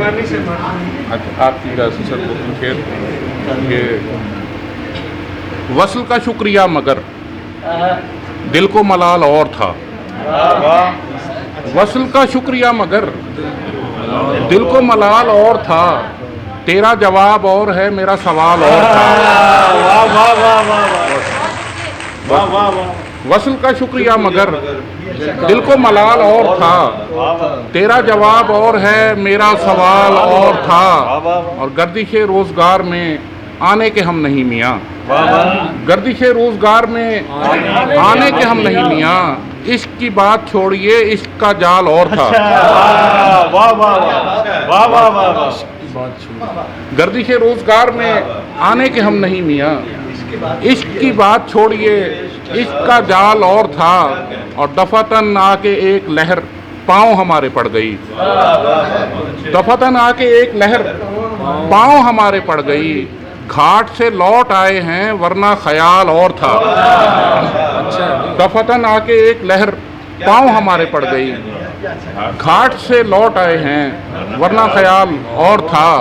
آپ کی سر خیر کہ وصل کا شکریہ مگر دل کو ملال اور تھا، وصل کا شکریہ مگر دل کو ملال اور تھا، تیرا جواب اور ہے میرا سوال اور تھا۔ وصل کا شکریہ مگر دل کو ملال اور تھا، تیرا جواب اور ہے میرا سوال اور تھا، اور گردش روزگار میں آنے کے ہم نہیں میاں، گردش روزگار میں آنے کے ہم نہیں میاں، عشق کی بات چھوڑیے عشق کا جال اور تھا۔ گردش روزگار میں آنے کے ہم نہیں میاں، عشق کی بات چھوڑیے عشق کا جال اور تھا، اور دفعتاً آ کے ایک لہر پاؤں ہمارے پڑ گئی، دفعتاً آ کے ایک لہر پاؤں ہمارے پڑ گئی، گھاٹ سے لوٹ آئے ہیں ورنہ خیال اور تھا۔ دفعتاً آ کے ایک لہر پاؤں ہمارے پڑ گئی، گھاٹ سے لوٹ آئے ہیں ورنہ خیال اور تھا،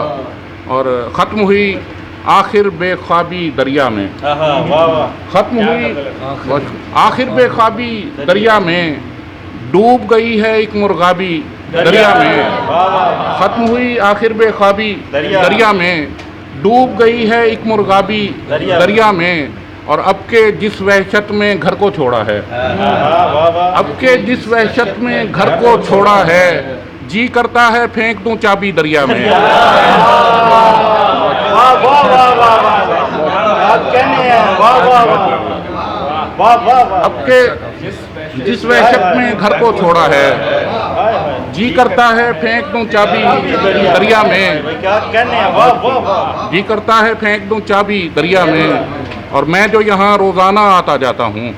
اور ختم ہوئی آخر بے خوابی دریا میں، ختم ہوئی آخر بے خوابی دریا میں، ڈوب گئی ہے ایک مرغابی دریا میں، ختم ہوئی آخر بے خوابی دریا میں، ڈوب گئی ہے ایک مرغابی دریا میں، اور اب کے جس وحشت میں گھر کو چھوڑا ہے، اب کے جس وحشت میں گھر کو چھوڑا ہے، جی کرتا ہے پھینک دوں چابی دریا میں۔ اب کے جس وحشت میں گھر کو چھوڑا ہے، جی کرتا ہے پھینک دوں چابی دریا میں، جی کرتا ہے پھینک دوں چابی دریا میں، اور میں جو یہاں روزانہ آتا جاتا ہوں،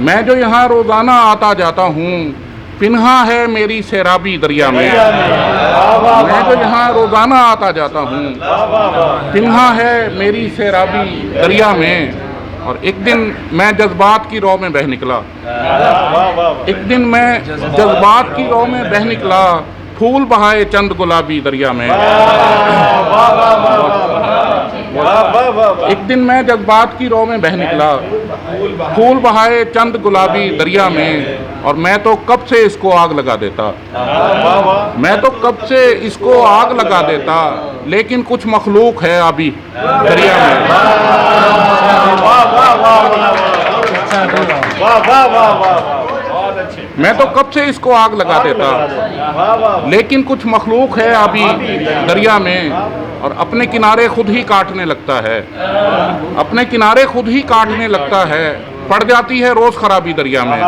میں جو یہاں روزانہ آتا جاتا ہوں، پنہا ہے میری سیرابی دریا میں، میں جو یہاں روزانہ آتا جاتا ہوں، پنہا ہے میری سیرابی دریا میں، اور ایک دن میں جذبات کی رو میں بہہ نکلا، ایک دن میں جذبات کی رو میں بہہ نکلا، پھول بہائے چند گلابی دریا میں، ایک دن میں جذبات کی رو میں بہہ نکلا، پھول بہائے چند گلابی دریا میں، اور میں تو کب سے اس کو آگ لگا دیتا، میں تو کب سے اس کو آگ لگا دیتا، لیکن کچھ مخلوق ہے ابھی دریا میں، میں تو کب سے اس کو آگ لگا دیتا، لیکن کچھ مخلوق ہے ابھی دریا میں، اور اپنے کنارے خود ہی کاٹنے لگتا ہے، اپنے کنارے خود ہی کاٹنے لگتا ہے، پڑ جاتی ہے روز خرابی دریا میں۔